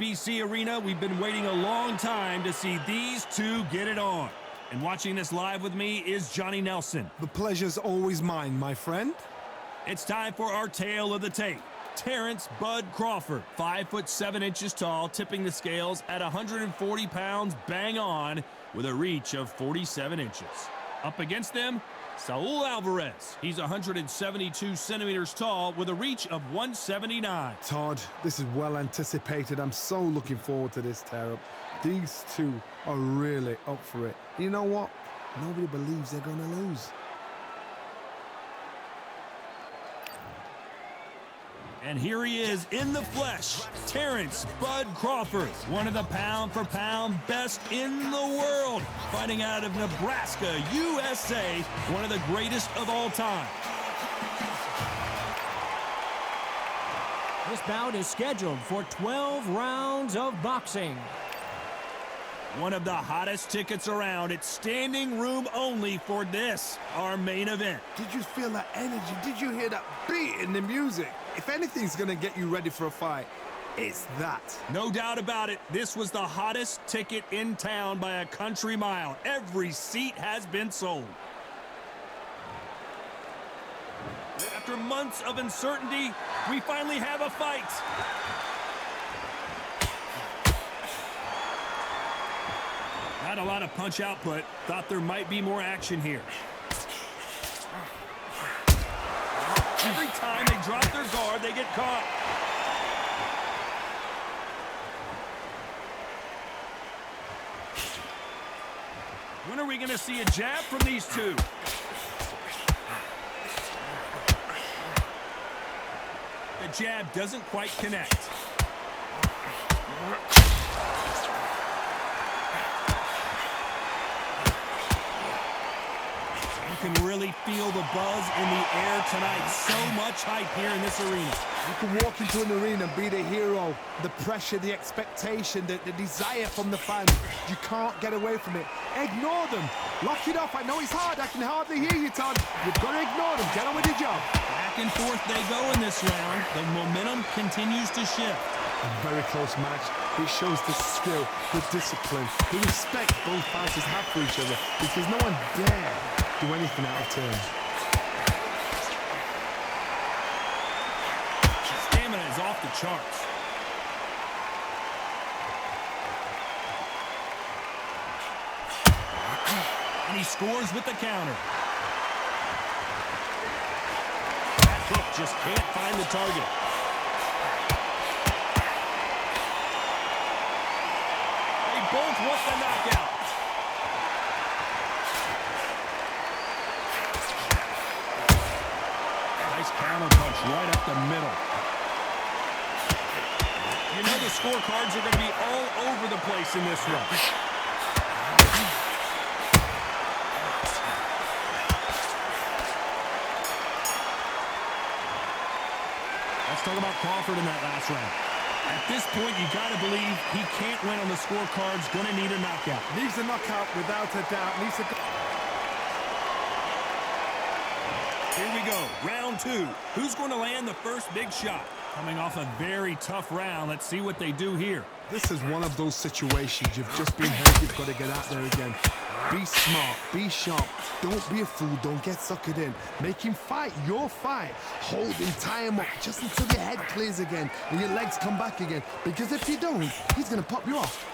BC Arena. We've been waiting a long time to see these two get it on. And watching this live with me is Johnny Nelson. The pleasure's always mine, my friend. It's time for our tale of the tape. Terrence Bud Crawford, 5'7" tall, tipping the scales at 140 pounds bang on with a reach of 47 inches. Up against them, Saul Alvarez. He's 172 centimeters tall with a reach of 179. Todd, this is well anticipated. I'm so looking forward to this tear-up. These two are really up for it. You know what? Nobody believes they're going to lose. And here he is in the flesh, Terrence Bud Crawford, one of the pound-for-pound best in the world, fighting out of Nebraska, USA, one of the greatest of all time. This bout is scheduled for 12 rounds of boxing. One of the hottest tickets around. It's standing room only for this, our main event. Did you feel that energy? Did you hear that beat in the music? If anything's going to get you ready for a fight, it's that. No doubt about it. This was the hottest ticket in town by a country mile. Every seat has been sold. After months of uncertainty, we finally have a fight. Not a lot of punch output. Thought there might be more action here. Every time they drop their guard, they get caught. When are we going to see a jab from these two? The jab doesn't quite connect. You can really feel the buzz in the air tonight. So much hype here in this arena. You can walk into an arena and be the hero. The pressure, the expectation, the desire from the fans. You can't get away from it. Ignore them. Lock it off. I know it's hard. I can hardly hear you, Todd. You've got to ignore them. Get on with your job. Back and forth they go in this round. The momentum continues to shift. A very close match. It shows the skill, the discipline, the respect both fighters have for each other, because no one dare do anything out of turn. Stamina is off the charts. And he scores with the counter. That hook just can't find the target. They both want the knockout. Counter punch right up the middle. You know the scorecards are going to be all over the place in this one. Let's talk about Crawford in that last round. At this point, you got to believe he can't win on the scorecards. Going to need a knockout. Needs a knockout without a doubt. Here we go, round two. Who's going to land the first big shot? Coming off a very tough round. Let's see what they do here. This is one of those situations. You've just been hurt. You've got to get out there again. Be smart. Be sharp. Don't be a fool. Don't get suckered in. Make him fight your fight. Hold him, tie him up just until your head clears again and your legs come back again. Because if you don't, he's going to pop you off.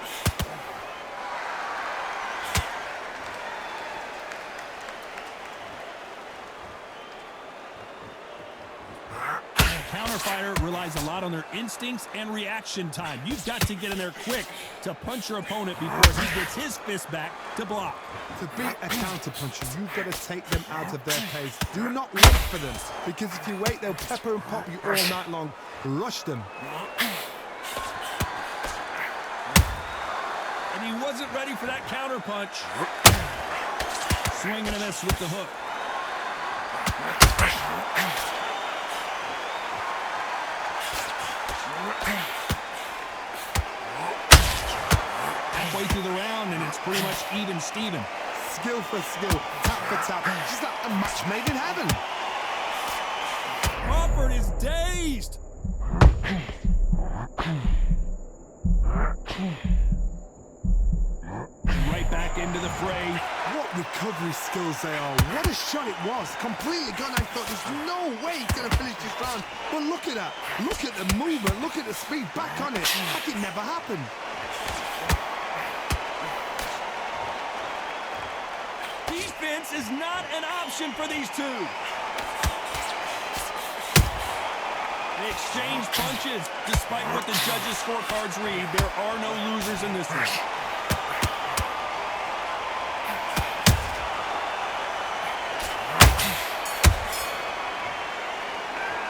Fighter relies a lot on their instincts and reaction time. You've got to get in there quick to punch your opponent before he gets his fist back to block. To beat a counter-puncher, you've got to take them out of their pace. Do not wait for them, because if you wait, they'll pepper and pop you all night long. Rush them. And he wasn't ready for that counter punch. Swinging and a miss with the hook. Halfway through the round, and it's pretty much even Steven. Skill for skill, tap for tap. Just like a match made in heaven. Crawford is dazed. Right back into the fray. What recovery skills they are. What a shot it was. Completely gone. I thought there's no way he's going to finish this round. But look at that. Look at the movement. Look at the speed. Back on it. Like it never happened. Defense is not an option for these two. They exchange punches. Despite what the judges' scorecards read, there are no losers in this one.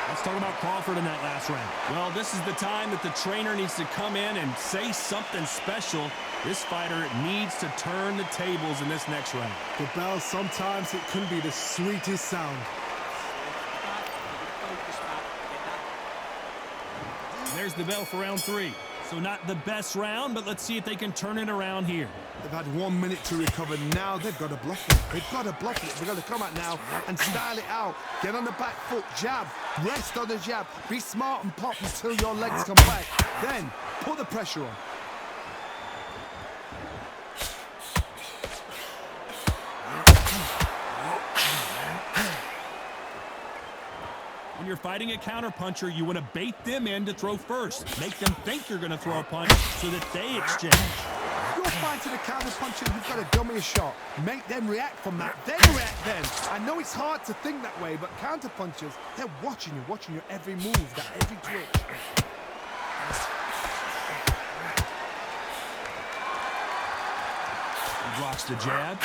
Let's talk about Crawford in that last round. Well, this is the time that the trainer needs to come in and say something special. This fighter needs to turn the tables in this next round. The bell, sometimes it can be the sweetest sound. There's the bell for round 3. So not the best round, but let's see if they can turn it around here. They've had 1 minute to recover. Now they've got to bluff it. They've got to bluff it. They've got to come out now and style it out. Get on the back foot, jab, rest on the jab. Be smart and pop until your legs come back. Then put the pressure on. When you're fighting a counterpuncher, you want to bait them in to throw first. Make them think you're going to throw a punch so that they exchange. You're fighting a counterpuncher, you've got to dummy a shot. Make them react from that, then react then. I know it's hard to think that way, but counterpunchers, they're watching your every move, that every twitch. He blocks the jab.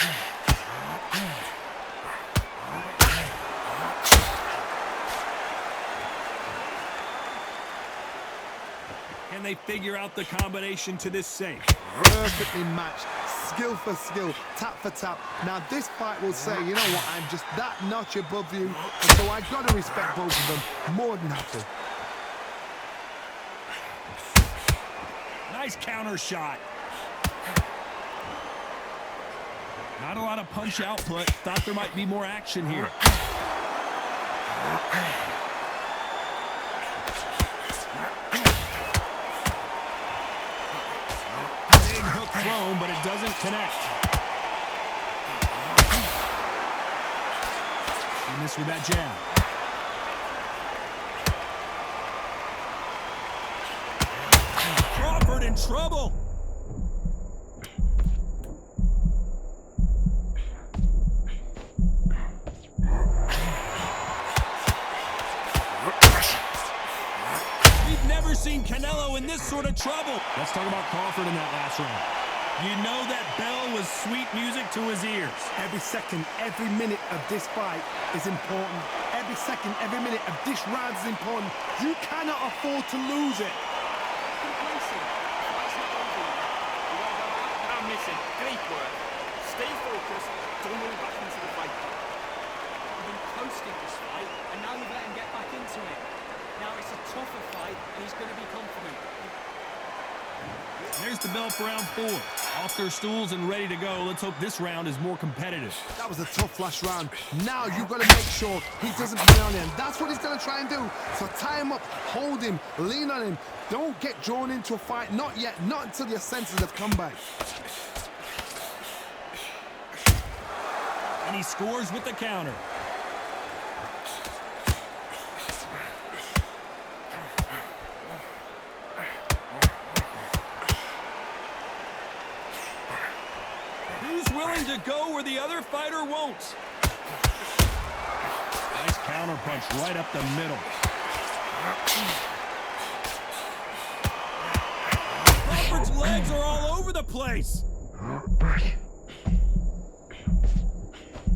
And they figure out the combination to this safe. Perfectly matched, skill for skill, tap for tap. Now this fight will say, you know what, I'm just that notch above you, and so I got to respect both of them more than happy. Nice counter shot. Not a lot of punch output. Thought there might be more action here. Big hook thrown, but it doesn't connect. He missed with that jab. Crawford in trouble. We've never seen Canelo in this sort of trouble. Let's talk about Crawford in that last round. You know that bell was sweet music to his ears. Every second, every minute of this fight is important. Every second, every minute of this round is important. You cannot afford to lose it. Great work. Stay focused. Don't move back into the fight. You've been posting this fight, and now you've let him get back into it. Now it's a tougher fight, and he's going to be confident. There's the bell for round 4. Off their stools and ready to go. Let's hope this round is more competitive. That was a tough last round. Now you've got to make sure he doesn't play on him. That's what he's going to try and do. So tie him up, hold him, lean on him. Don't get drawn into a fight. Not yet. Not until your senses have come back. And he scores with the counter. Who's willing to go where the other fighter won't? Nice counter punch right up the middle. Crawford's legs are all over the place.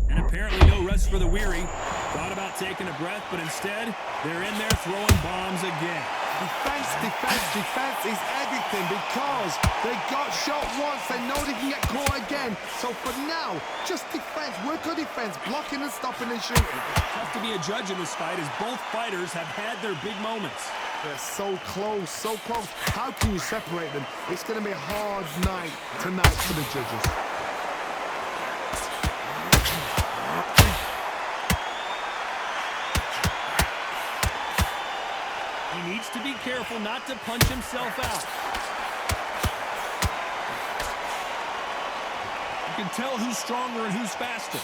And apparently no rest for the weary. Thought about taking a breath, but instead, they're in there throwing bombs again. Defense, defense, defense is everything because they got shot once. They know they can get caught again. So for now, just defense. Work on defense, blocking and stopping and shooting. Tough to be a judge in this fight as both fighters have had their big moments. They're so close, so close. How can you separate them? It's going to be a hard night tonight for the judges. He needs to be careful not to punch himself out. can tell who's stronger and who's faster.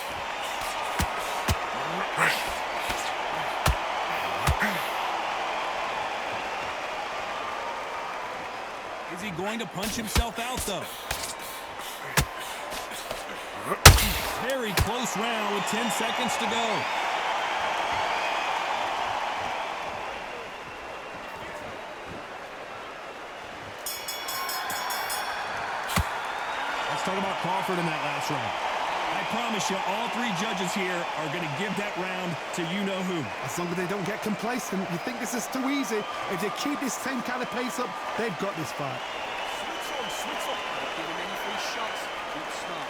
Is he going to punch himself out, though? Very close round with 10 seconds to go. Let's talk about Crawford in that last round. I promise you, all three judges here are going to give that round to you-know-who. As long as they don't get complacent, you think this is too easy. If they keep this same kind of pace up, they've got this fight. Switch on. Don't give him any free shots. Keep smart.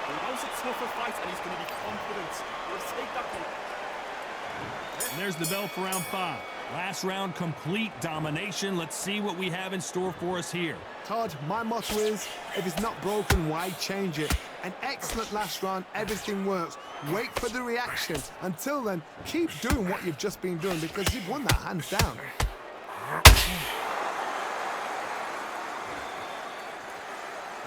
Well, that was a tougher fight, and he's going to be confident. Let's take that one. And there's the bell for round 5. Last round, complete domination. Let's see what we have in store for us here. Todd, my motto is, if it's not broken, why change it? An excellent last round, everything works. Wait for the reaction. Until then, keep doing what you've just been doing because you've won that hands down.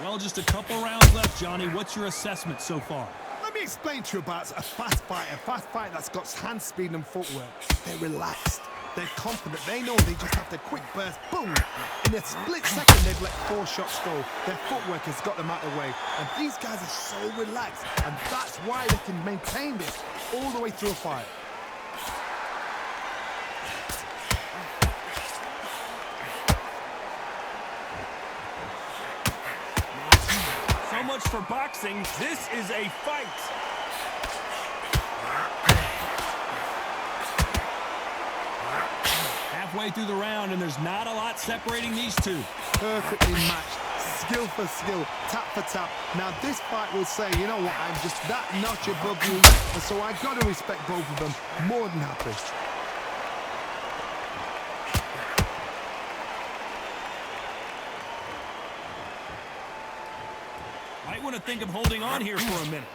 Well, just a couple rounds left, Johnny. What's your assessment so far? Let me explain to you about a fast fight that's got hand speed and footwork. They're relaxed. They're confident. They know they just have to quick burst, boom. In a split second, they've let 4 shots go. Their footwork has got them out of the way. And these guys are so relaxed. And that's why they can maintain this all the way through a fight. So much for boxing. This is a fight. Halfway through the round, and there's not a lot separating these two. Perfectly matched, skill for skill, tap for tap. Now this fight will say, you know what, I'm just that notch above you, and so I got to respect both of them. More than happy. Might want to think of holding on here for a minute.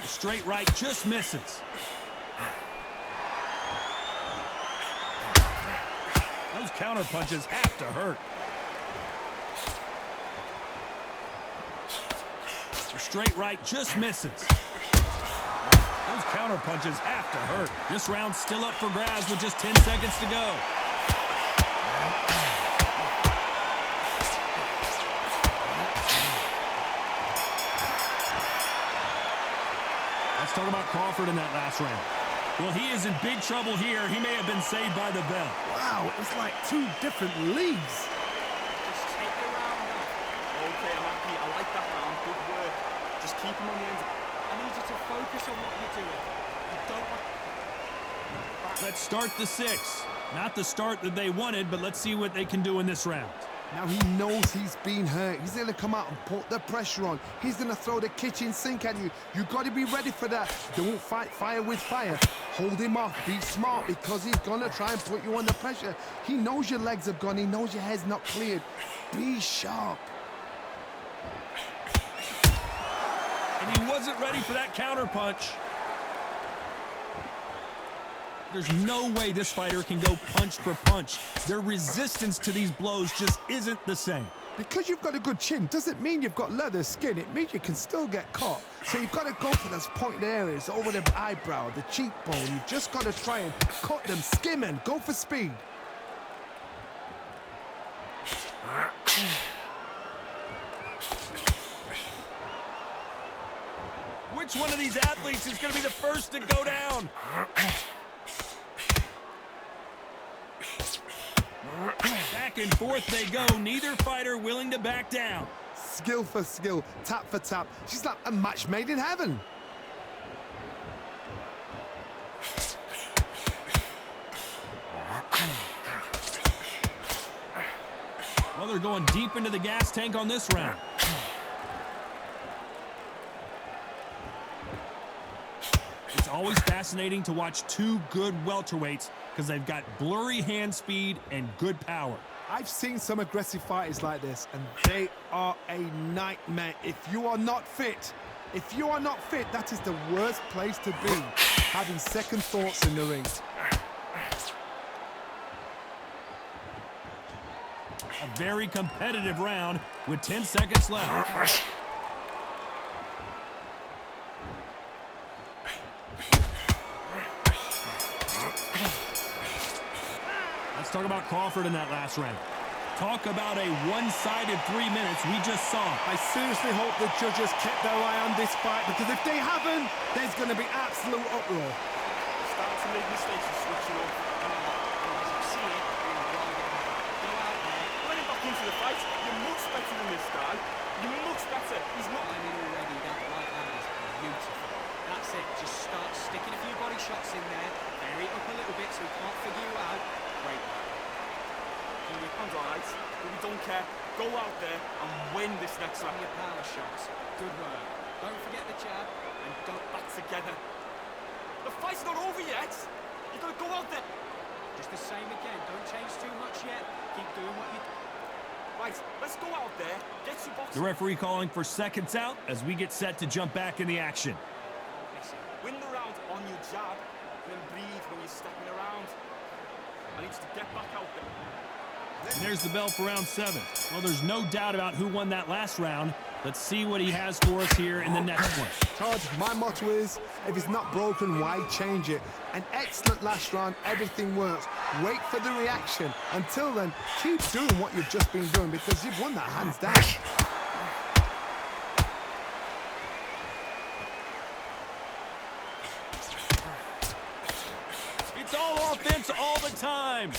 Straight right just misses. Those counter punches have to hurt. Straight right just misses. Those counter punches have to hurt. This round's still up for grabs with just 10 seconds to go. Let's talk about Crawford in that last round. Well, he is in big trouble here. He may have been saved by the bell. Wow, it's like 2 different leagues. Just take the round off. Okay, I'm happy. I like that round. Good work. Just keep him on the end. I need you to focus on what you're doing. You don't want... Let's start the 6. Not the start that they wanted, but let's see what they can do in this round. Now he knows he's been hurt. He's going to come out and put the pressure on. He's going to throw the kitchen sink at you. You've got to be ready for that. Don't fight fire with fire. Hold him off. Be smart because he's going to try and put you under pressure. He knows your legs have gone. He knows your head's not cleared. Be sharp. And he wasn't ready for that counter punch. There's no way this fighter can go punch for punch. Their resistance to these blows just isn't the same. Because you've got a good chin doesn't mean you've got leather skin. It means you can still get caught. So you've got to go for those pointed areas over the eyebrow, the cheekbone. You've just got to try and cut them, skim and go for speed. Which one of these athletes is going to be the first to go down? Back and forth they go, neither fighter willing to back down. Skill for skill, tap for tap. She's like a match made in heaven. Well, they're going deep into the gas tank on this round. It's always fascinating to watch 2 good welterweights because they've got blurry hand speed and good power. I've seen some aggressive fighters like this, and they are a nightmare. If you are not fit, that is the worst place to be, having second thoughts in the ring. A very competitive round with 10 seconds left. Let's talk about Crawford in that last round. Talk about a one-sided 3 minutes we just saw. I seriously hope the judges kept their eye on this fight, because if they haven't, there's going to be absolute uproar. Starting to make mistakes and switching off. As you see it, go out there, running back into the fight. You're much better than this guy. You're much better. He's not. I mean, already that right hand is beautiful. That's it. Just start sticking a few body shots in there. Vary it up a little bit so he can't figure you out. Great. I'm alright, but we don't care. Go out there and win this next round. Your power shots. Good work. Don't forget the jab and don't back together. The fight's not over yet. You've got to go out there. Just the same again. Don't change too much yet. Keep doing what you do. Right, let's go out there. Get your boxing. The referee calling for seconds out as we get set to jump back in the action. Listen, win the round on your jab, and then breathe when you're stepping around. I need you to get back out there. And there's the bell for round 7. Well, there's no doubt about who won that last round. Let's see what he has for us here in the next one. Todd, my motto is, if it's not broken, why change it? An excellent last round, everything works. Wait for the reaction. Until then, keep doing what you've just been doing, because you've won that hands down. It's all offense all the time.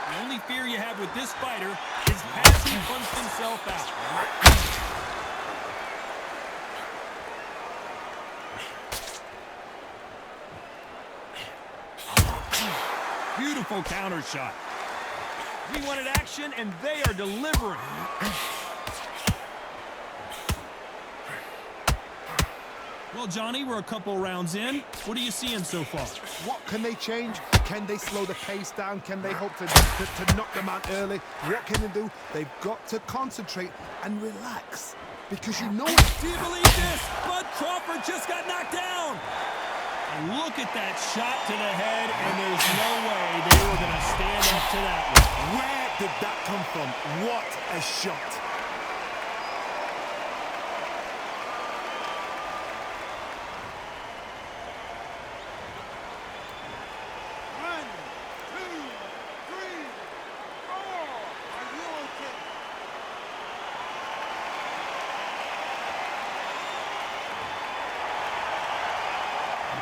The only fear you have with this fighter is has he punched himself out. Beautiful counter shot. We wanted action, and they are delivering. Well, Johnny, we're a couple rounds in. What are you seeing so far? What can they change? Can they slow the pace down? Can they hope to knock them out early? What can they do? They've got to concentrate and relax, because you know it. Do you believe this? Bud Crawford just got knocked down. And look at that shot to the head, and there's no way they were going to stand up to that one. Where did that come from? What a shot.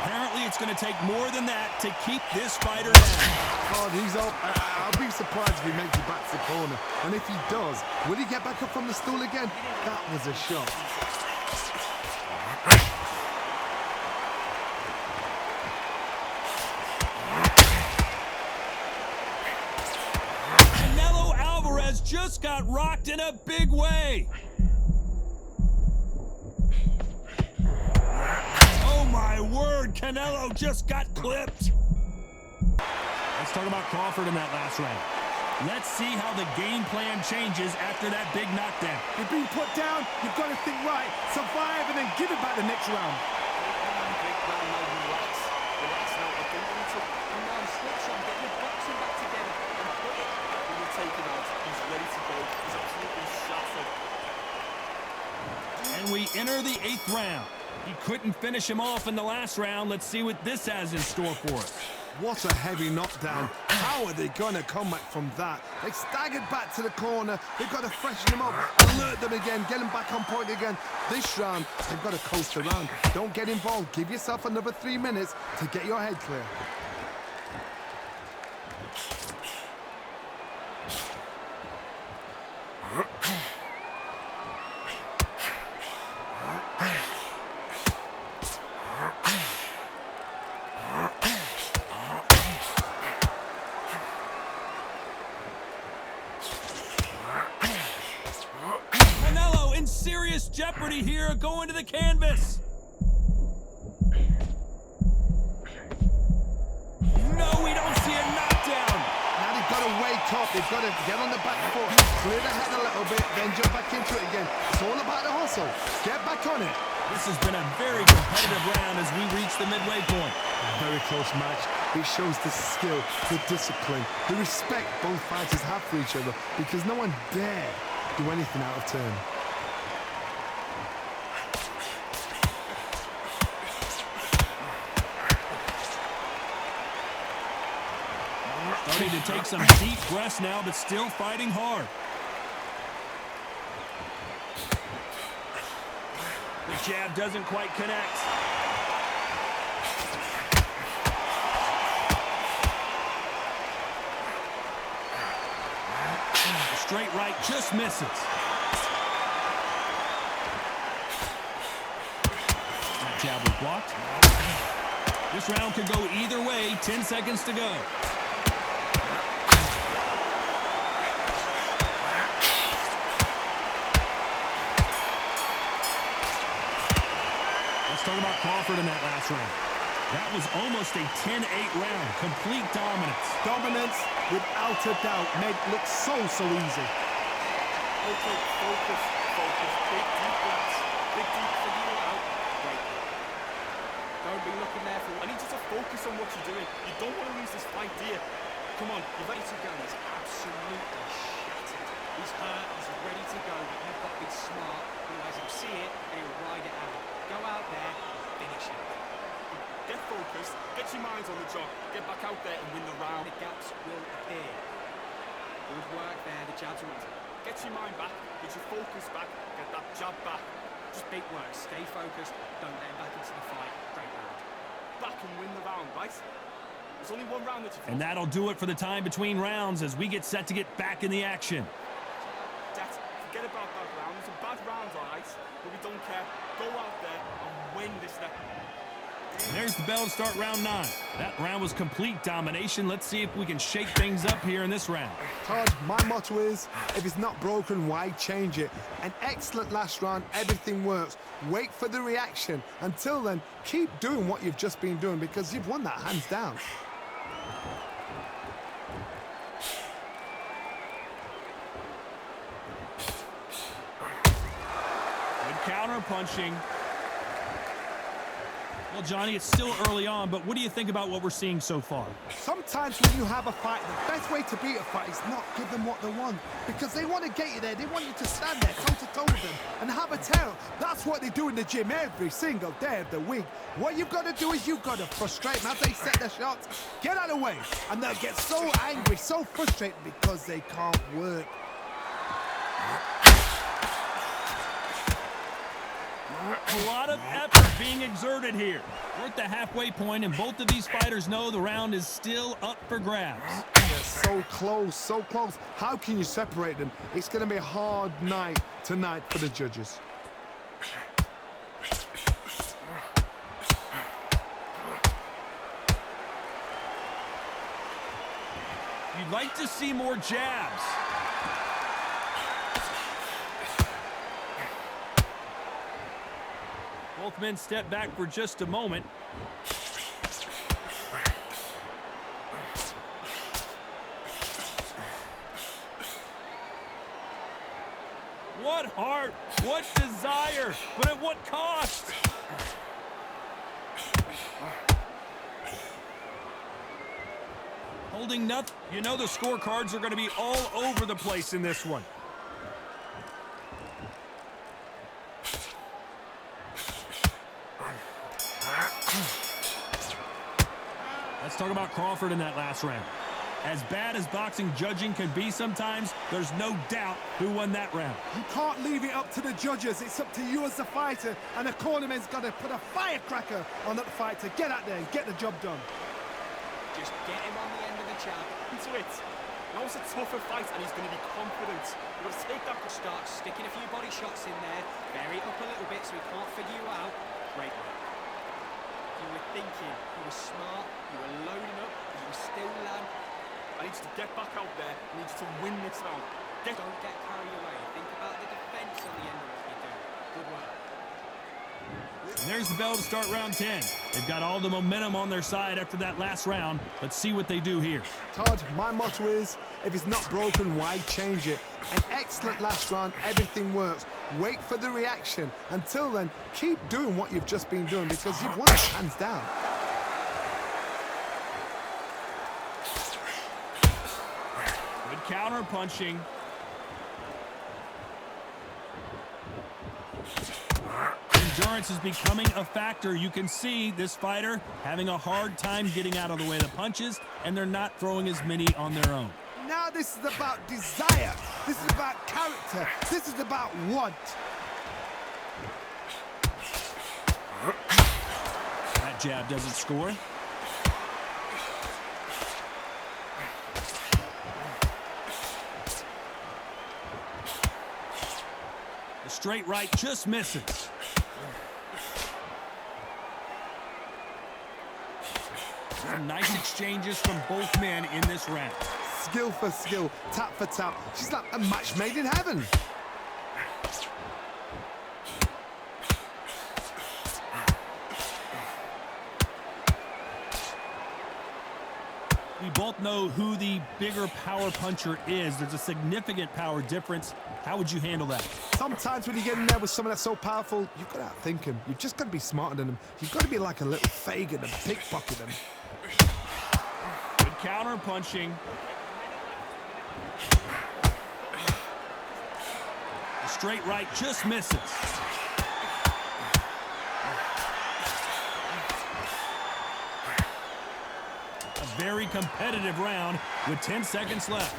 Apparently, it's going to take more than that to keep this fighter down. God, he's up. I'll be surprised if he makes it back to the corner. And if he does, will he get back up from the stool again? That was a shot. Canelo Alvarez just got rocked in a big way. Oh my word, Canelo just got clipped. Let's talk about Crawford in that last round. Let's see how the game plan changes after that big knockdown. You've been put down, you've got to think right, survive, and then give it back the next round. And we enter the 8th round. He couldn't finish him off in the last round. Let's see what this has in store for us. What a heavy knockdown. How are they going to come back from that? They staggered back to the corner. They've got to freshen them up, alert them again, get them back on point again. This round, they've got to coast around. Don't get involved. Give yourself another 3 minutes to get your head clear. Serious jeopardy here going to the canvas. No, we don't see a knockdown. Now they've got to wake up. They've got to get on the back foot, clear the head a little bit, then jump back into it again. It's all about the hustle. Get back on it. This has been a very competitive round as we reach the midway point. Very close match. It shows the skill, the discipline, the respect both fighters have for each other, because no one dare do anything out of turn. Starting to take some deep breaths now, but still fighting hard. The jab doesn't quite connect. The straight right just misses. That jab was blocked. This round could go either way. 10 seconds to go. Let's talk about Crawford in that last round. That was almost a 10-8 round. Complete dominance. Dominance, without a doubt, made it look so easy. Okay, focus. Big deep breaths. Big deep for you out. Right. Don't be looking there for... I need you to focus on what you're doing. You don't want to lose this fight, do you? Come on, you're ready to go. He's absolutely shattered. He's hurt, he's ready to go, but you've got to be smart. Otherwise he'll see it and he'll ride it out. Go out there, finish it. Get focused, get your minds on the job, get back out there and win the round. The gaps will appear. Good work there, the jabs are easy. Get your mind back, get your focus back, get that jab back. Just big work, stay focused, don't let him back into the fight. Great round. Back and win the round, right? There's only one round that you've... And that'll do it for the time between rounds as we get set to get back in the action. Forget about that round. It's a bad round, all right? But we don't care. Go out there and win this next. And there's the bell to start round 9. That round was complete domination. Let's see if we can shake things up here in this round. Todd, my motto is, if it's not broken, why change it? An excellent last round, everything works. Wait for the reaction. Until then, keep doing what you've just been doing, because you've won that hands down. Counter punching. Well, Johnny, it's still early on, but what do you think about what we're seeing so far? Sometimes when you have a fight, the best way to beat a fight is not give them what they want, because they want to get you there. They want you to stand there toe-to-toe with them and have a tear. That's what they do in the gym every single day of the week. What you've got to do is you've got to frustrate them as they set their shots. Get out of the way, and they'll get so angry, so frustrated because they can't work. A lot of effort being exerted here. We're at the halfway point, and both of these fighters know the round is still up for grabs. They're so close, so close. How can you separate them? It's going to be a hard night tonight for the judges. You'd like to see more jabs. Both men step back for just a moment. What heart, what desire, but at what cost? Holding nothing. You know the scorecards are going to be all over the place in this one. Let's talk about Crawford in that last round. As bad as boxing judging can be sometimes, there's no doubt who won that round. You can't leave it up to the judges. It's up to you as the fighter, and the cornerman's got to put a firecracker on that fight to get out there and get the job done. Just get him on the end of the jab. Into it. Now it's a tougher fight, and he's going to be confident. You've got to take that to start sticking a few body shots in there, vary it up a little bit so he can't figure you out. Great work. You were thinking, you were smart, you were loading up, you were still land. I need you to get back out there. I need you to win this round. Don't get carried away. Think about the defense on the end of what you're doing. Good work. And There's the bell to start round 10. They've got all the momentum on their side after that last round. Let's see what they do here. Todd, my motto is, if it's not broken, why change it? An excellent last round, everything works. Wait for the reaction. Until then, keep doing what you've just been doing because you've won it hands down. Good counter punching. Endurance is becoming a factor. You can see this fighter having a hard time getting out of the way of the punches, and they're not throwing as many on their own. Now this is about desire. This is about character. This is about want. That jab doesn't score. The straight right just misses. Some nice exchanges from both men in this round. Skill for skill, tap for tap. She's like a match made in heaven. We both know who the bigger power puncher is. There's a significant power difference. How would you handle that? Sometimes when you get in there with someone that's so powerful, you've got to outthink him. You've just got to be smarter than him. You've got to be like a little Fagin and pickpocket him. Good counter punching. The straight right just misses. A very competitive round with 10 seconds left.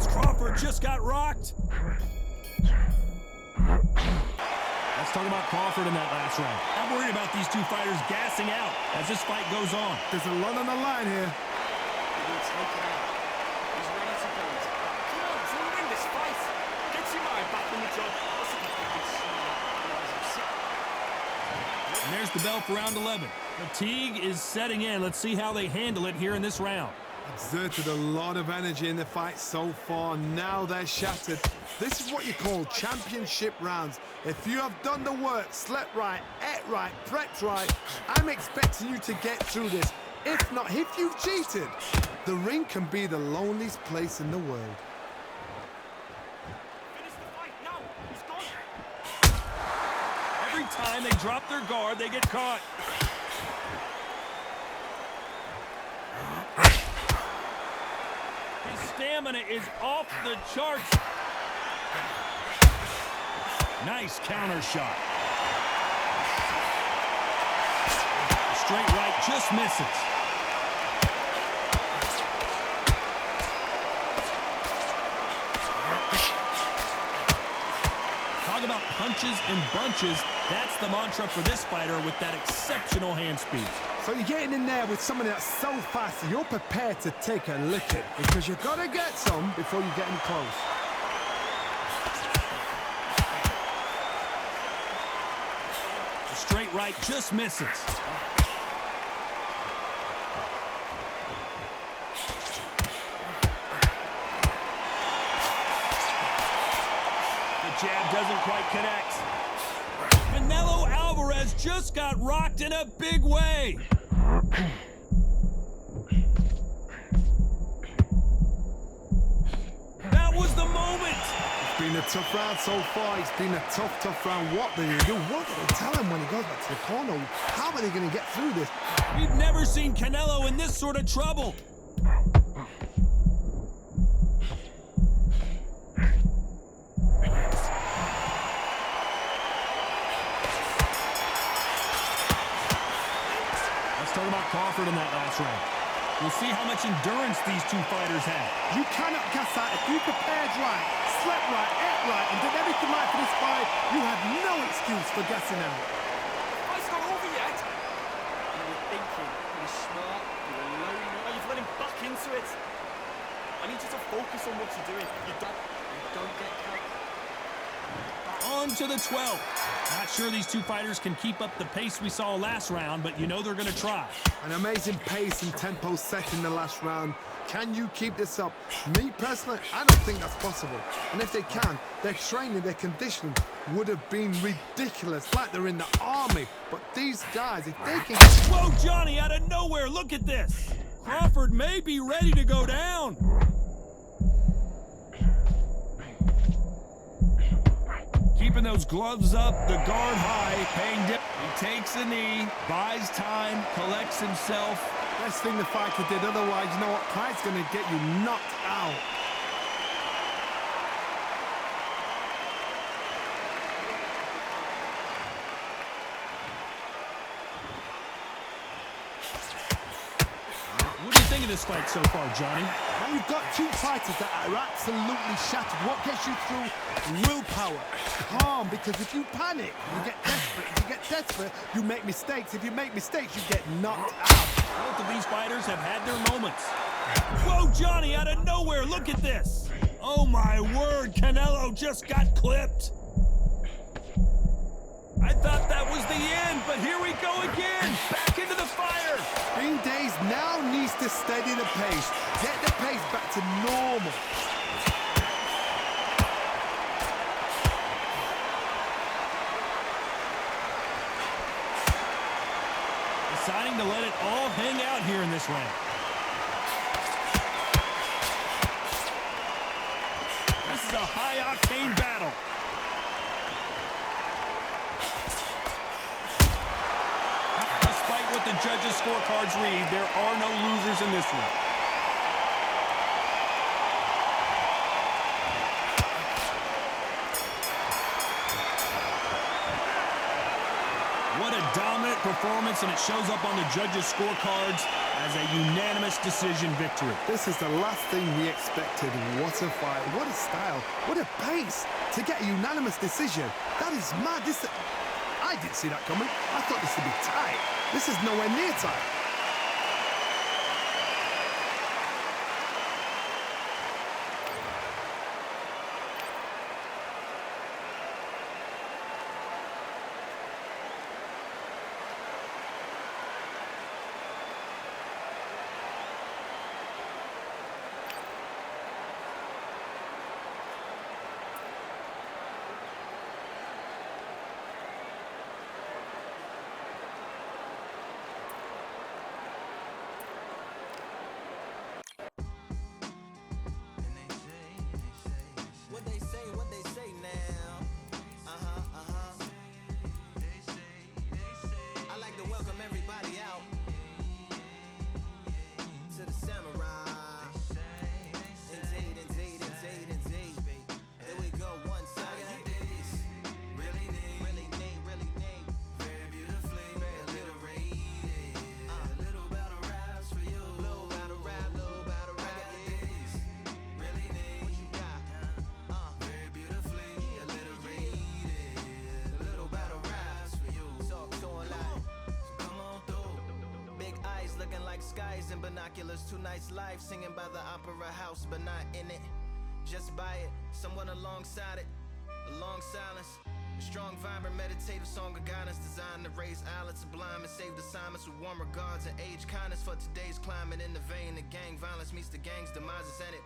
Crawford just got rocked. Let's talk about Crawford in that last round. I'm worried about these two fighters gassing out as this fight goes on. There's a lot on the line here. He's taken out. He's ready to go. Come on, he's going to win this fight. Gets your mind back on the job. And there's the bell for round 11. Fatigue is setting in. Let's see how they handle it here in this round. Exerted a lot of energy in the fight so far. Now they're shattered. This is what you call championship rounds. If you have done the work, slept right, ate right, prepped right, I'm expecting you to get through this. If not, if you've cheated, the ring can be the loneliest place in the world. Finish the fight now. He's gone. Every time they drop their guard, they get caught. His stamina is off the charts. Nice counter shot. The straight right just misses. Talk about punches and bunches. That's the mantra for this fighter with that exceptional hand speed. So you're getting in there with someone that's so fast that you're prepared to take a licking because you've got to get some before you get in close. The straight right just misses. The jab doesn't quite connect. Canelo Alvarez just got rocked in a big way. That was the moment. It's been a tough round so far. It's been a tough round. What do you do? What do they tell him when he goes back to the corner? How are they going to get through this? We've never seen Canelo in this sort of trouble. Talk about Crawford in that last round. We'll see how much endurance these two fighters have. You cannot gas out. If you prepared right, slept right, ate right, and did everything right for this fight, you have no excuse for gassing out. Fight's not over yet. You were thinking, you were smart, you were low, you've let him back into it. I need you to focus on what you're doing. You don't get caught. Oh, down to the 12th. Not sure these two fighters can keep up the pace we saw last round, but you know they're going to try. An amazing pace and tempo set in the last round. Can you keep this up? Me personally, I don't think that's possible. And if they can, their training, their conditioning would have been ridiculous, like they're in the army. But these guys, if they can... Whoa, Johnny, out of nowhere, look at this. Crawford may be ready to go down. Keeping those gloves up, the guard high, paying dip. He takes a knee, buys time, collects himself. Best thing the fighter did, otherwise, you know what? Pride's going to get you knocked out. What do you think of this fight so far, Johnny? Now you've got two fighters that are absolutely shattered. What gets you through? Willpower. Calm, because if you panic, you get desperate. If you get desperate, you make mistakes. If you make mistakes, you get knocked out. Both of these fighters have had their moments. Whoa, Johnny, out of nowhere, look at this. Oh, my word, Canelo just got clipped. I thought that was the end, but here we go again. Back into the fire. Green Days now needs to steady the pace. Get the pace back to normal. Deciding to let it all hang out here in this round. This is a high-octane battle. Despite what the judges' scorecards read, there are no losers in this one. What a dominant performance, and it shows up on the judges' scorecards as a unanimous decision victory. This is the last thing we expected. What a fight, what a style, what a pace to get a unanimous decision. That is mad. I didn't see that coming. I thought this would be tight. This is nowhere near tight. What they say now. I like to welcome everybody out to the samurai. Indeed. Here we go, one side. Really neat. Very beautifully, very alliterated. Little battle raps for you. Little battle rap. Really neat. What you got? Very beautifully alliterated. Little battle raps for you. So alive. Come on through. Big eyes looking like skies and binoculars. Two nights live singing by the opera house, but not in it. Just by it, somewhat alongside it. A long silence. A strong, vibrant, meditative song of guidance designed to raise islands sublime and save assignments with warm regards and age kindness for today's climate. In the vein of gang violence meets the gang's demises, and it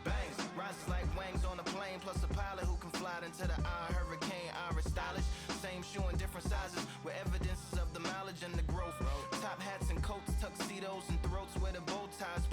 bangs, rises like wings on a plane, plus a pilot who can fly into the eye. Hurricane, Iris stylish, same shoe in different sizes with evidences of the mileage and the growth. Top hats and coats, tuxedos and throats where the bow ties